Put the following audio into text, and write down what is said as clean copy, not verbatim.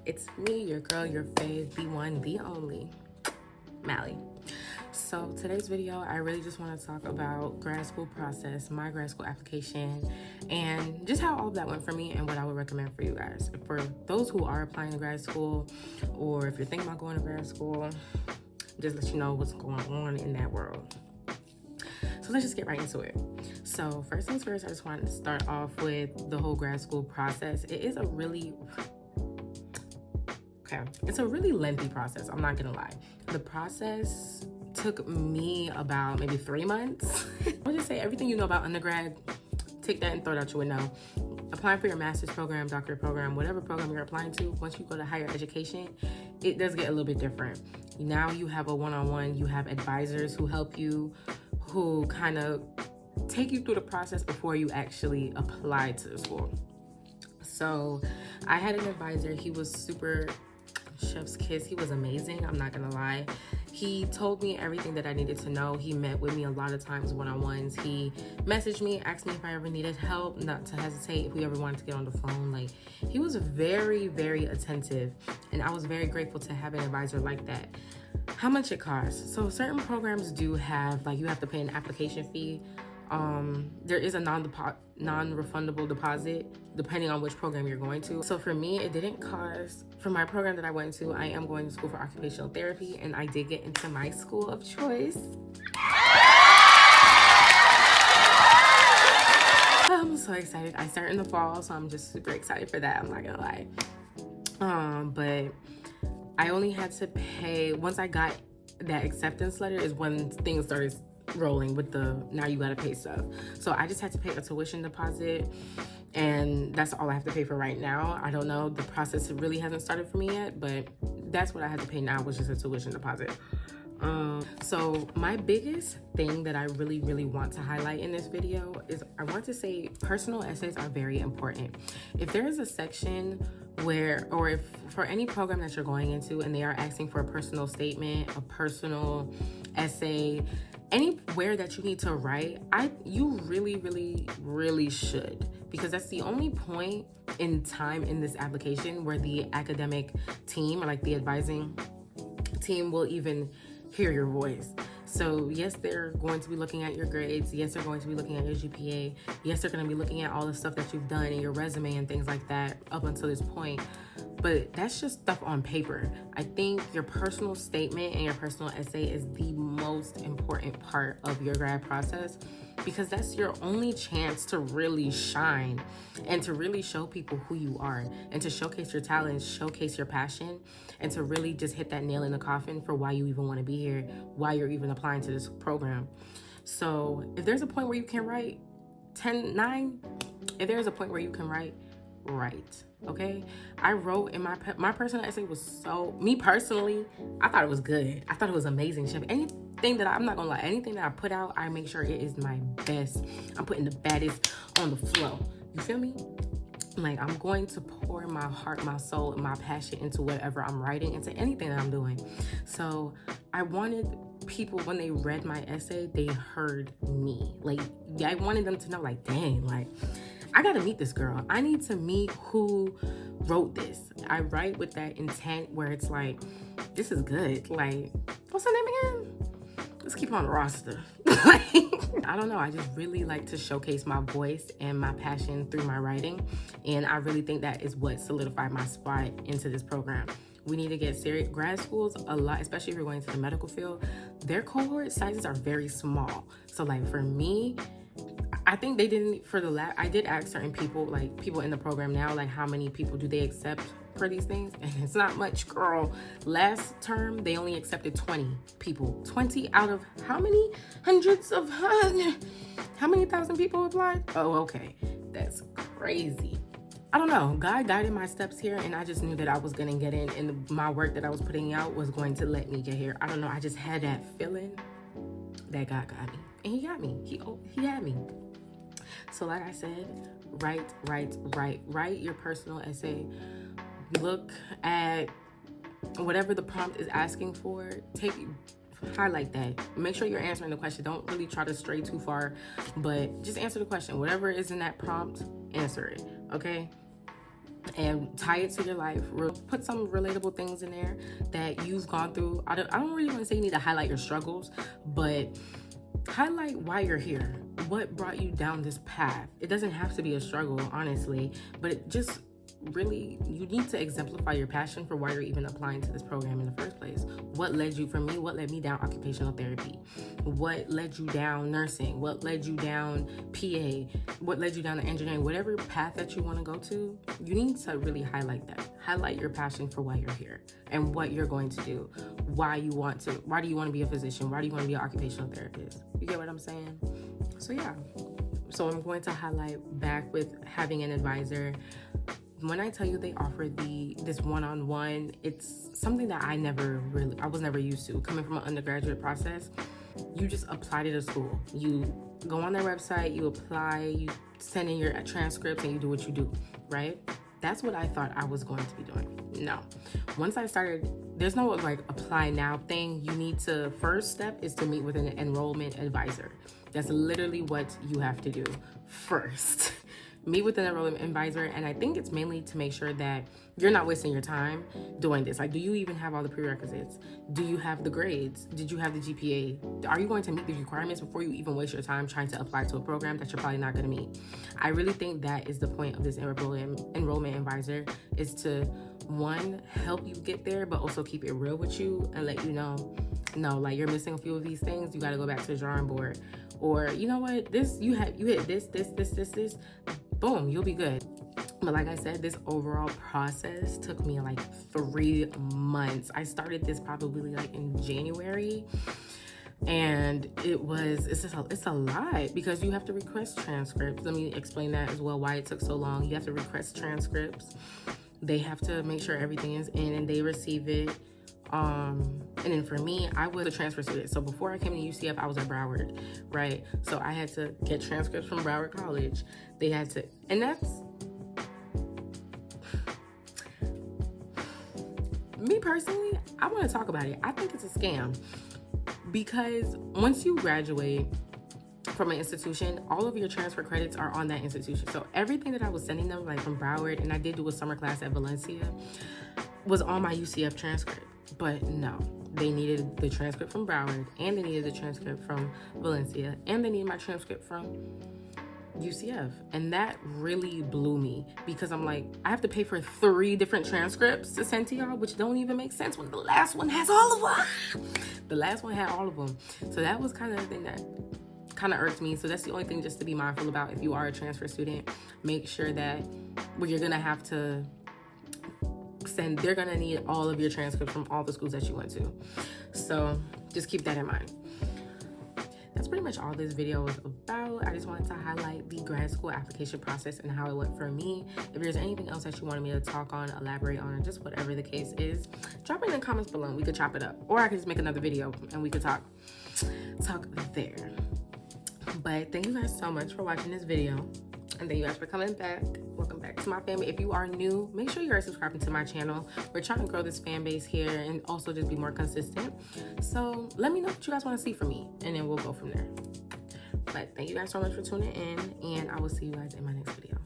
It's me, your girl, your fave, the one, the only, Malii. So today's video, I really just want to talk about grad school process, my grad school application, and just how all of that went for me and what I would recommend for you guys. For those who are applying to grad school, or if you're thinking about going to grad school, just let you know what's going on in that world. So let's just get right into it. So first things first, I just wanted to start off with the whole grad school process. It's a really lengthy process. I'm not gonna lie. The process took me about maybe 3 months. I'll just say everything you know about undergrad, take that and throw it out your window. Applying for your master's program, doctorate program, whatever program you're applying to, once you go to higher education, it does get a little bit different. Now you have a one-on-one, you have advisors who help you, who kind of take you through the process before you actually apply to the school. So I had an advisor. He was super chef's kiss. He was amazing. I'm not gonna lie. He told me everything that I needed to know. He met with me a lot of times one-on-ones. He messaged me, asked me if I ever needed help, not to hesitate if we ever wanted to get on the phone. Like, he was very, very attentive, and I was very grateful to have an advisor like that. How much it costs? So certain programs do have, like, you have to pay an application fee. There is a non-refundable deposit depending on which program you're going to. So for me, it didn't cost. For my program that I went to, I am going to school for occupational therapy, and I did get into my school of choice. I'm so excited. I start in the fall, so I'm just super excited for that. I'm not gonna lie. But I only had to pay, once I got that acceptance letter is when things started rolling with the now you gotta pay stuff. So I just had to pay a tuition deposit, and that's all I have to pay for right now. I don't know, the process really hasn't started for me yet, but that's what I had to pay now, was just a tuition deposit. So my biggest thing that I really want to highlight in this video is I want to say personal essays are very important. If there is a section where, or if for any program that you're going into and they are asking for a personal statement, a personal essay, anywhere that you need to write, you really should, because that's the only point in time in this application where the academic team, or like the advising team, will even hear your voice. So yes, they're going to be looking at your grades. Yes, they're going to be looking at your GPA. Yes, they're going to be looking at all the stuff that you've done in your resume and things like that up until this point. But that's just stuff on paper. I think your personal statement and your personal essay is the most important part of your grad process, because that's your only chance to really shine and to really show people who you are, and to showcase your talents, showcase your passion, and to really just hit that nail in the coffin for why you even want to be here, why you're even applying to this program. So if there's a point where you can write 10-9, if there's a point where you can write, okay? I wrote in my personal essay was so, me personally, I thought it was good. I thought it was amazing. Chef, anything that I'm not gonna lie, anything that I put out, I make sure it is my best. I'm putting the baddest on the flow. You feel me? Like, I'm going to pour my heart, my soul, and my passion into whatever I'm writing, into anything that I'm doing. So I wanted people, when they read my essay, they heard me. Like, I wanted them to know, like, dang, like, I gotta meet this girl. I need to meet who wrote this. I write with that intent where it's like, this is good. Like, what's her name again? Let's keep her on the roster. I don't know. I just really like to showcase my voice and my passion through my writing. And I really think that is what solidified my spot into this program. We need to get serious. Grad schools, a lot, especially if you're going to the medical field, their cohort sizes are very small. So like for me, I think they didn't, for the lab, I did ask certain people, like people in the program now, like how many people do they accept for these things? And it's not much, girl. Last term, they only accepted 20 people. 20 out of how many hundreds of, how many thousand people applied? Oh, okay. That's crazy. I don't know. God guided my steps here, and I just knew that I was going to get in, and my work that I was putting out was going to let me get here. I don't know. I just had that feeling that God got me. And he got me. He had me. So like I said, write your personal essay. Look at whatever the prompt is asking for. Highlight that. Make sure you're answering the question. Don't really try to stray too far, but just answer the question. Whatever is in that prompt, answer it, okay? and tie it to your life. Put some relatable things in there that you've gone through. I don't really want to say you need to highlight your struggles, but highlight why you're here. What brought you down this path? It doesn't have to be a struggle, honestly, but it just really, you need to exemplify your passion for why you're even applying to this program in the first place. What led you, for me, what led me down occupational therapy? What led you down nursing? What led you down PA? What led you down to engineering? Whatever path that you want to go to, you need to really highlight that. Highlight your passion for why you're here and what you're going to do. Why do you want to be a physician? Why do you want to be an occupational therapist? You get what I'm saying? So yeah. So I'm going to highlight back with having an advisor. When I tell you they offer this one-on-one, it's something that I was never used to. Coming from an undergraduate process, you just apply to the school. You go on their website, you apply, you send in your transcripts, and you do what you do, right? That's what I thought I was going to be doing. No. Once I started, there's no like apply now thing. You need to, first step is to meet with an enrollment advisor. That's literally what you have to do first. Meet with an enrollment advisor, and I think it's mainly to make sure that you're not wasting your time doing this. Like, do you even have all the prerequisites? Do you have the grades? Did you have the GPA? Are you going to meet the requirements before you even waste your time trying to apply to a program that you're probably not going to meet? I really think that is the point of this enrollment advisor, is to, one, help you get there, but also keep it real with you and let you know, no, like, you're missing a few of these things. You got to go back to the drawing board. Or, you know what, you hit this, boom, you'll be good. But like I said, this overall process took me like 3 months. I started this probably like in January, and it's a lot because you have to request transcripts. Let me explain that as well, why it took so long. You have to request transcripts. They have to make sure everything is in and they receive it. And then for me, I was a transfer student. So before I came to UCF, I was at Broward, right? So I had to get transcripts from Broward College. They had to, and that's, me personally, I want to talk about it. I think it's a scam because once you graduate from an institution, all of your transfer credits are on that institution. So everything that I was sending them, like from Broward, and I did do a summer class at Valencia, was on my UCF transcript. But no, they needed the transcript from Broward, and they needed the transcript from Valencia, and they needed my transcript from UCF. And that really blew me because I'm like, I have to pay for 3 different transcripts to send to y'all, which don't even make sense when the last one has all of them. The last one had all of them. So that was kind of the thing that kind of irks me. So that's the only thing just to be mindful about if you are a transfer student. Make sure that you're going to have to they're gonna need all of your transcripts from all the schools that you went to. So just keep that in mind. That's pretty much all this video was about. I just wanted to highlight the grad school application process and how it went for me. If there's anything else that you wanted me to talk on, elaborate on, or just whatever the case is, drop it in the comments below and we could chop it up. Or I could just make another video and we could talk there. But thank you guys so much for watching this video. And thank you guys for coming back. Welcome back to my family. If you are new, make sure you are subscribing to my channel. We're trying to grow this fan base here and also just be more consistent. So let me know what you guys want to see from me, and then we'll go from there. But thank you guys so much for tuning in, and I will see you guys in my next video.